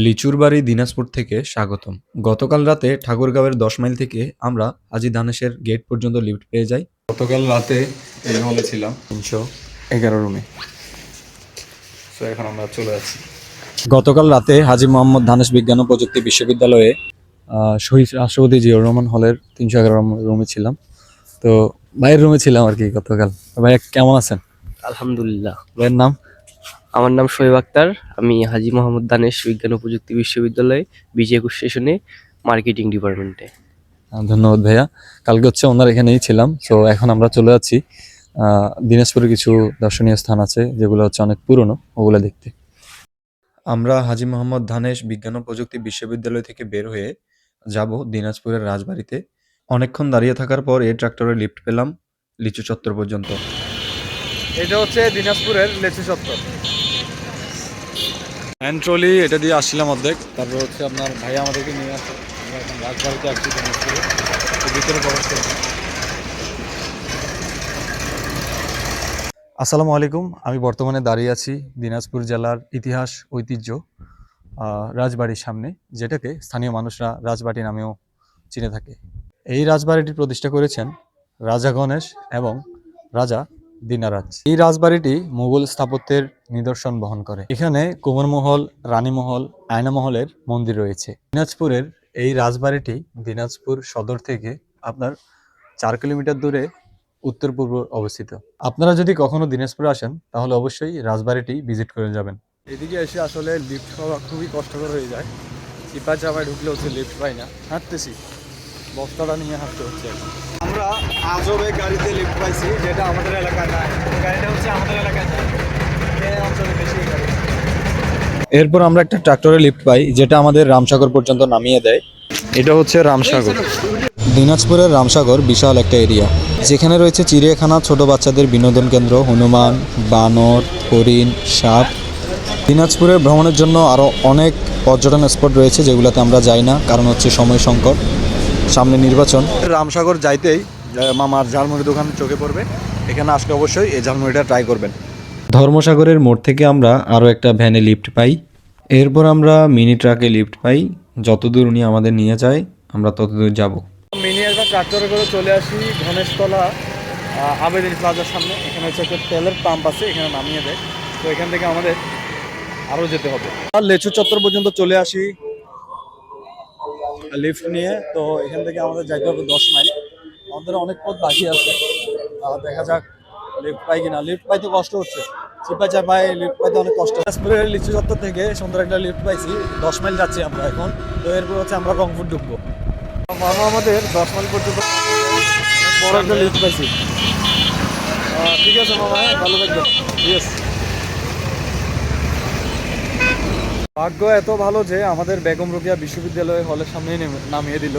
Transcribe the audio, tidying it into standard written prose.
লিচুর বাড়ি দিনাজপুর থেকে স্বাগতম। গতকাল রাতে ঠাকুরগাঁওয়ের ১০ মাইল থেকে আমরা হাজী ধানেশের গেট পর্যন্ত লিফট পেয়ে যাই। গতকাল রাতে এই হলে ছিলাম ৩১১ রুমে। তো এখন আমরা চলে যাচ্ছি। গতকাল রাতে হাজী মোহাম্মদ ধানেশ বিজ্ঞান ও প্রযুক্তি বিশ্ববিদ্যালয়ে শহীদ রাষ্ট্রপতি জিয়াউর রহমান হলের ৩১১ রুমে ছিলাম। তো ভাইয়ের রুমে ছিলাম আর কি গতকাল। ভাই কেমন আছেন? আলহামদুলিল্লাহ। ভাইয়ের নাম? আমার নাম শোয়েব আক্তার। আমি হাজী মোহাম্মদ দানেশ বিজ্ঞান ও প্রযুক্তি বিশ্ববিদ্যালয়ে BJ-21 সেশনে মার্কেটিং ডিপার্টমেন্টে। ধন্যবাদ ভাইয়া। কালকে হচ্ছে ওনার এখানেই ছিলাম। তো এখন আমরা চলে যাচ্ছি দিনাজপুরে কিছু দর্শনীয় স্থান আছে যেগুলো হচ্ছে অনেক পুরনো, ওগুলো দেখতে। আমরা হাজী মোহাম্মদ ধানেশ বিজ্ঞান ও প্রযুক্তি বিশ্ববিদ্যালয় থেকে বের হয়ে যাব দিনাজপুরের রাজবাড়িতে। অনেকক্ষণ দাঁড়িয়ে থাকার পর এই ট্রাক্টরে লিফট পেলাম লিচু চত্বর পর্যন্ত। এটা হচ্ছে দিনাজপুরের লিচু চত্বর। হ্যান্ড ট্রলি এটা দিয়ে আসছিলাম অর্ধেক। তারপর হচ্ছে আপনার ভাইয়া আমাদেরকে নিয়ে আসে। আমরা এখন রাজবাড়িতে আসছি দিনাজপুরে। ভিতরে প্রবেশ করব। আসসালামু আলাইকুম। আমি বর্তমানে দাঁড়িয়ে আছি দিনাজপুর জেলার ইতিহাস ঐতিহ্য রাজবাড়ির সামনে, যেটাকে স্থানীয় মানুষরা রাজবাড়ি নামেও চিনে থাকে। এই রাজবাড়িটি প্রতিষ্ঠা করেছেন রাজা গণেশ এবং রাজা দিনারাজ। এই রাজবাড়িটি মুঘল স্থাপত্যের নিদর্শন বহন করে। এখানে কুমারমহল, রানীমহল, আয়নামহলের মন্দির রয়েছে। দিনাজপুরের এই রাজবাড়িটি দিনাজপুর সদর থেকে আপনার 4 কিলোমিটার দূরে উত্তর পূর্ব অবস্থিত। আপনারা যদি কখনো দিনাজপুরে আসেন তাহলে অবশ্যই রাজবাড়িটি ভিজিট করে যাবেন। এদিকে এসে আসলে লিফট পাওয়া খুবই কষ্টকর হয়ে যায়। চিপা চাপায় ঢুকলে হচ্ছে লিফট পাই না। হাঁটতেছি, বস্তাটা নিয়ে হাঁটতে হচ্ছে। আমরা আজবে গাড়িতে লিফট পাইছি, যেটা আমাদের এলাকায় নাই। গাড়িটা হচ্ছে আমাদের এলাকায় নাই, এই অঞ্চলে বেশি গাড়ি। এরপর আমরা একটা ট্রাক্টরে লিফট পাই, যেটা আমাদের রামসাগর পর্যন্ত নামিয়ে দেয়। এটা হচ্ছে রামসাগর। দিনাজপুরের রামসাগর বিশাল একটা এরিয়া, যেখানে রয়েছে চিড়িয়াখানা, ছোট বাচ্চাদের বিনোদন কেন্দ্র, হনুমান, বানর, হরিণ, সাপ। দিনাজপুরে ভ্রমণের জন্য আরও অনেক পর্যটন স্পট রয়েছে, যেগুলোতে আমরা যাই না, কারণ হচ্ছে সময় সংকট, সামনে নির্বাচন। রামসাগর যাইতেই মামার ঝালমুড়ি দোকান চোখে পড়বে। এখানে আসলে অবশ্যই এই ঝালমুড়িটা ট্রাই করবেন। ধর্মসাগরের মোড় থেকে আমরা আরও একটা ভ্যানে লিফট পাই। এরপর আমরা মিনি ট্রাকে লিফট পাই। যতদূর উনি আমাদের নিয়ে যায় আমরা ততদূর যাব। মিনি একটা ট্রাক্টরে করে চলে আসি গণেশতলা আবেদিন প্লাজার সামনে। এখানে হচ্ছে একটা তেলের পাম্প আছে, এখানে নামিয়ে দেয়। তো এখান থেকে আমাদের আরও যেতে হবে। আর লেচু চত্বর পর্যন্ত চলে আসি লিফট নিয়ে। তো এখান থেকে আমাদের যাইতে হবে 10 মাইল। আমাদের অনেক পথ বাকি আছে, দেখা যাক লিফট পাই কিনা। লিফট পাইতে কষ্ট হচ্ছে, চিপা চাপায় লিফট পাইতে অনেক কষ্ট। দিনাজপুরের লিচু চত্বর থেকে সুন্দর একটা লিফট পাইছি। 10 মাইল যাচ্ছি আমরা এখন। তো এরপর হচ্ছে আমরা রংপুর ঢুকবো। মামা আমাদের 10 মাইল পর্যন্ত বড় একটা লিফট পাইছি। ঠিক আছে মামা, ভালো থাকবেন। ইয়েস। ভাগ্য এত ভালো যে আমাদের বেগম রোকেয়া বিশ্ববিদ্যালয় হলের সামনেই নামিয়ে দিল।